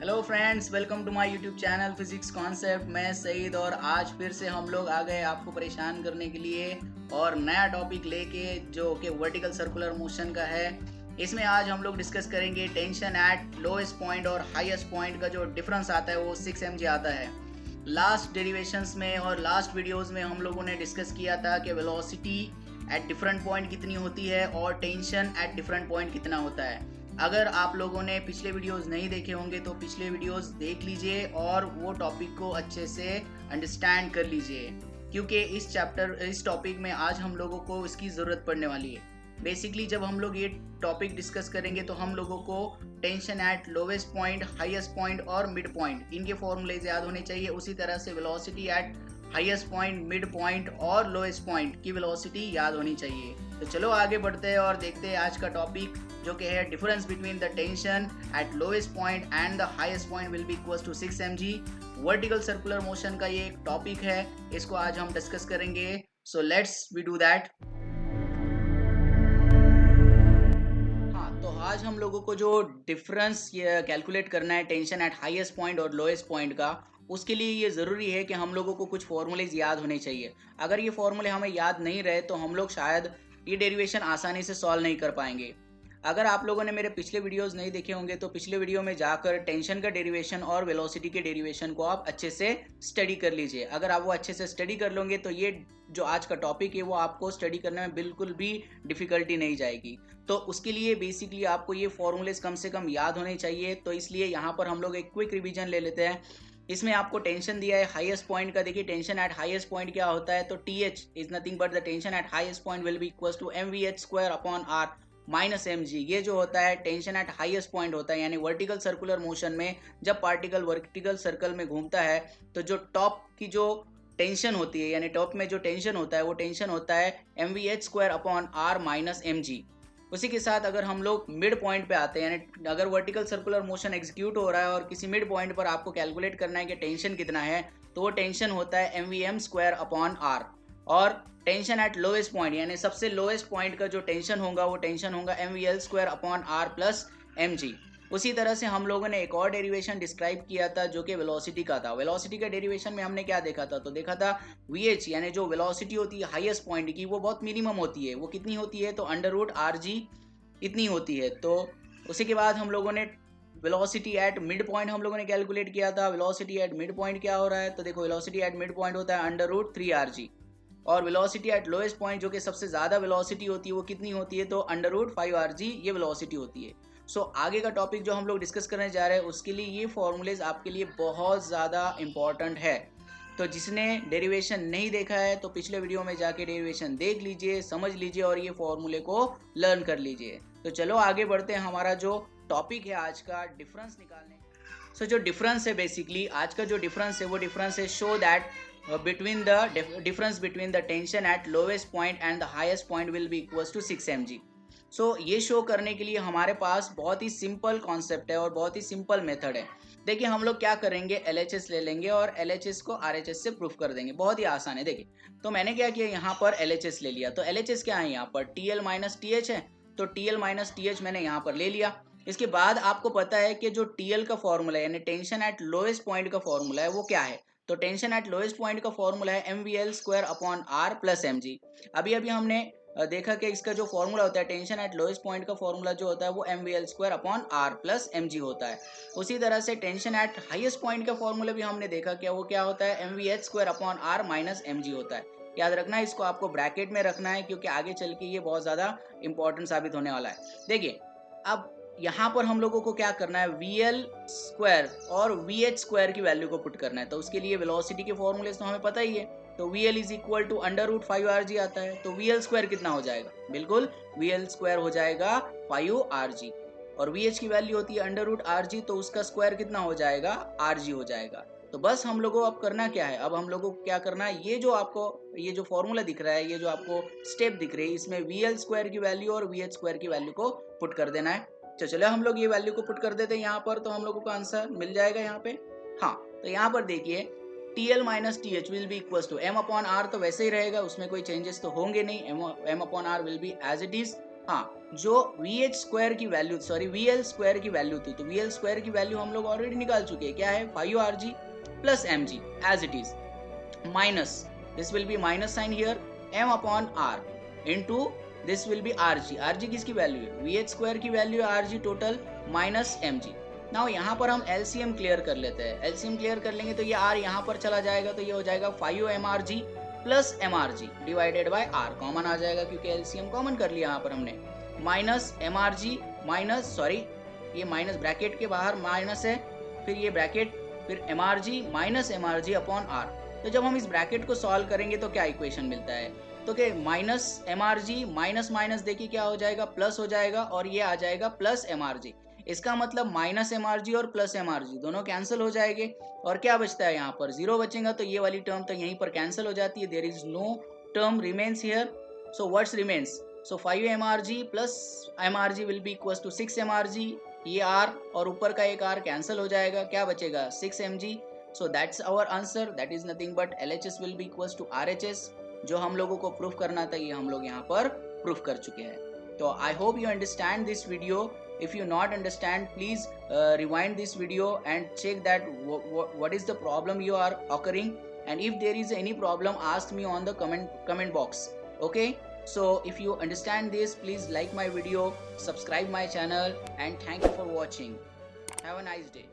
Hello friends, welcome to my YouTube channel physics concept. मैं सईद और आज फिर से हम लोग आ गए आपको परेशान करने के लिए और नया टॉपिक लेके जो कि वर्टिकल सर्कुलर मोशन का है। इसमें आज हम लोग डिस्कस करेंगे टेंशन एट लोएस्ट पॉइंट और हाईएस्ट पॉइंट का जो डिफरेंस आता है वो 6 mg आता है। लास्ट डेरिवेशंस में और लास्ट वीडियोस में हम लोगों ने डिस्कस किया था कि वेलोसिटी एट डिफरेंट पॉइंट कितनी होती है और टेंशन एट डिफरेंट पॉइंट कितना होता है। अगर आप लोगों ने पिछले वीडियोस नहीं देखे होंगे तो पिछले वीडियोस देख लीजिए और वो टॉपिक को अच्छे से अंडरस्टैंड कर लीजिए, क्योंकि इस टॉपिक में आज हम लोगों को इसकी ज़रूरत पड़ने वाली है। बेसिकली जब हम लोग ये टॉपिक डिस्कस करेंगे तो हम लोगों को tension eight lowest point, highest point और मिड पॉइंट इनके फॉर्मूलेज याद होने चाहिए। उसी तरह से velocity at highest point, mid point और लोएस्ट पॉइंट की वेलोसिटी याद होनी चाहिए। तो चलो आगे बढ़ते हैं और देखते हैं आज का टॉपिक, जो कि है difference between the tension at lowest point and the highest point will be equals to 6 mg। Vertical circular motion का ये एक टॉपिक है, इसको आज हम डिस्कस करेंगे। So let's we do that. तो आज हम लोगों को जो डिफरेंस कैलकुलेट करना है टेंशन एट हाईएस्ट पॉइंट और लोएस्ट पॉइंट का, उसके लिए ये ज़रूरी है कि हम लोगों को कुछ फॉर्मूलेज याद होने चाहिए। अगर ये फॉर्मूले हमें याद नहीं रहे तो हम लोग शायद ये डेरिवेशन आसानी से सॉल्व नहीं कर पाएंगे। अगर आप लोगों ने मेरे पिछले वीडियोस नहीं देखे होंगे तो पिछले वीडियो में जाकर टेंशन का डेरिवेशन और वेलोसिटी के डेरिवेशन को आप अच्छे से स्टडी कर लीजिए। अगर आप वो अच्छे से स्टडी कर लोगे तो ये जो आज का टॉपिक है वो आपको स्टडी करने में बिल्कुल भी डिफ़िकल्टी नहीं जाएगी। तो उसके लिए बेसिकली आपको ये फॉर्मूलेज कम से कम याद होने चाहिए। तो इसलिए यहाँ पर हम लोग एक क्विक रिवीजन ले लेते हैं। इसमें आपको टेंशन दिया है हाईएस्ट पॉइंट का। देखिए टेंशन एट हाईएस्ट पॉइंट क्या होता है, तो TH is nothing but the tension at highest point will be equals to mvh² upon r minus mg। ये जो होता है टेंशन एट हाईएस्ट पॉइंट होता है, यानी वर्टिकल सर्कुलर मोशन में जब पार्टिकल वर्टिकल सर्कल में घूमता है तो जो टॉप की जो टेंशन होती है, यानी टॉप में जो टेंशन होता है वो टेंशन होता है mvh² upon r minus mg। उसी के साथ अगर हम लोग मिड पॉइंट पे आते हैं, यानी अगर वर्टिकल सर्कुलर मोशन एग्जीक्यूट हो रहा है और किसी मिड पॉइंट पर आपको कैलकुलेट करना है कि टेंशन कितना है, तो वो टेंशन होता है mvm² अपॉन r। और टेंशन एट लोएस्ट पॉइंट, यानी सबसे लोएस्ट पॉइंट का जो टेंशन होगा वो टेंशन होगा mvl² upon r plus mg। उसी तरह से हम लोगों ने एक और डेरिवेशन डिस्क्राइब किया था जो कि वेलोसिटी का था। वेलोसिटी का डेरिवेशन में हमने क्या देखा था, तो देखा था vh, यानी जो वेलोसिटी होती है हाईएस्ट पॉइंट की वो बहुत मिनिमम होती है। वो कितनी होती है, तो √rg इतनी होती है। तो उसी के बाद हम लोगों ने वेलोसिटी एट मिड पॉइंट हम लोगों ने कैलकुलेट किया था। वेलोसिटी एट मिड पॉइंट क्या हो रहा है, तो देखो वेलोसिटी एट मिड पॉइंट होता है √3rg। और वेलोसिटी एट लोएस्ट पॉइंट जो कि सबसे ज़्यादा वेलोसिटी होती है वो कितनी होती है, तो √5rg ये वेलोसिटी होती है। सो आगे का टॉपिक जो हम लोग डिस्कस करने जा रहे हैं उसके लिए ये फॉर्मूलेज आपके लिए बहुत ज़्यादा इंपॉर्टेंट है। तो जिसने डेरिवेशन नहीं देखा है तो पिछले वीडियो में जाके डेरिवेशन देख लीजिए, समझ लीजिए और ये फॉर्मूले को लर्न कर लीजिए। तो चलो आगे बढ़ते हैं। हमारा जो टॉपिक है आज का, डिफरेंस निकालने। सो जो डिफरेंस है, बेसिकली आज का जो डिफरेंस है वो डिफरेंस है show that between the difference between the tension at lowest point and the highest point will be equals to 6 mg। सो ये शो करने के लिए हमारे पास बहुत ही सिंपल कॉन्सेप्ट है और बहुत ही सिंपल मेथड है। देखिए हम लोग क्या करेंगे, LHS ले लेंगे और LHS को RHS से प्रूफ कर देंगे। बहुत ही आसान है। देखिए तो मैंने क्या किया, यहाँ पर LHS ले लिया। तो LHS क्या है, यहाँ पर TL माइनस TH है, तो TL माइनस TH मैंने यहाँ पर ले लिया। इसके बाद आपको पता है कि जो TL का फॉर्मूला है, यानी टेंशन एट लोएस्ट पॉइंट का फॉर्मूला है, वो क्या है, तो टेंशन एट लोएस्ट पॉइंट का फॉर्मूला है mvl² upon r plus mg। अभी अभी हमने देखा कि इसका जो फॉर्मूला होता है टेंशन एट लोएस्ट पॉइंट का फॉर्मूला जो होता है वो mvl² upon r plus mg होता है। उसी तरह से टेंशन एट हाईएस्ट पॉइंट का फॉर्मूला भी हमने देखा कि वो क्या होता है, mvh² upon r minus mg होता है। याद रखना है, इसको आपको ब्रैकेट में रखना है क्योंकि आगे चल के ये बहुत ज़्यादा इंपॉर्टेंट साबित होने वाला है। देखिए अब यहाँ पर हम लोगों को क्या करना है, VL² और VH² की वैल्यू को पुट करना है। तो उसके लिए वेलोसिटी के फॉर्मूले तो हमें पता ही है, तो VL is equal to √5rg आता है। तो VL² कितना हो जाएगा, बिल्कुल VL² हो जाएगा 5rg। और VH की वैल्यू होती है √rg, तो उसका स्क्वायर कितना हो जाएगा, rg हो जाएगा। तो बस हम लोगों को अब करना क्या है, अब हम लोगों को क्या करना है, ये जो आपको ये जो फॉर्मूला दिख रहा है, ये जो आपको स्टेप दिख रही है, इसमें VL² की वैल्यू और VH² की वैल्यू को पुट कर देना है। तो चलो हम लोग ये वैल्यू को पुट कर देते हैं यहाँ पर, तो हम लोगों को आंसर मिल जाएगा यहाँ पे। हाँ तो यहाँ पर देखिए TL minus TH will be equals to m upon r, तो वैसे ही रहेगा, उसमें कोई चेंजेस तो होंगे नहीं। m upon r will be as it is. हाँ, जो VL स्क्वायर की वैल्यू थी, तो VL स्क्वायर की वैल्यू हम लोग ऑलरेडी निकाल चुके हैं। क्या है? 5RG plus mg as it is, minus this will be minus sign here, m upon r into this will be rg किसकी वैल्यू है? VH स्क्वायर की वैल्यू है rg total minus mg। Now यहाँ पर हम LCM क्लियर कर लेते हैं। LCM क्लियर कर लेंगे तो ये r यहाँ पर चला जाएगा, तो ये हो जाएगा 5mRg plus mRg divided by r, common आ जाएगा क्योंकि LCM कॉमन कर लिया यहाँ पर हमने, माइनस mRg माइनस सॉरी ये माइनस ब्रैकेट के बाहर माइनस है, फिर ये ब्रैकेट, फिर mRg minus mRg upon r। तो जब हम इस ब्रैकेट को सॉल्व करेंगे तो क्या इक्वेशन मिलता है? तो क्या माइनस mRg माइनस माइनस देखिए क्या हो जाएगा, प्लस हो जाएगा, और ये आ जाएगा प्लस mRg। इसका मतलब माइनस mRg और प्लस mRg दोनों कैंसिल हो जाएंगे, और क्या बचता है यहाँ पर? जीरो बचेगा। तो ये वाली टर्म तो यहीं पर कैंसिल हो जाती है, there is no term remains here. So what's remains? So 5mRg plus mRg will be equal to 6mRg, ये r और ऊपर का एक r कैंसिल हो जाएगा, क्या बचेगा? 6mg। So that's our answer, that is nothing but LHS will be equal to RHS। जो हम लोगों को प्रूफ करना था ये हम लोग यहाँ पर प्रूफ कर चुके हैं। तो I hope you understand this video. If you not understand, please rewind this video and check that what is the problem you are occurring, and if there is any problem ask me on the comment box. Okay, so if you understand this, please like my video, subscribe my channel, and thank you for watching. Have a nice day.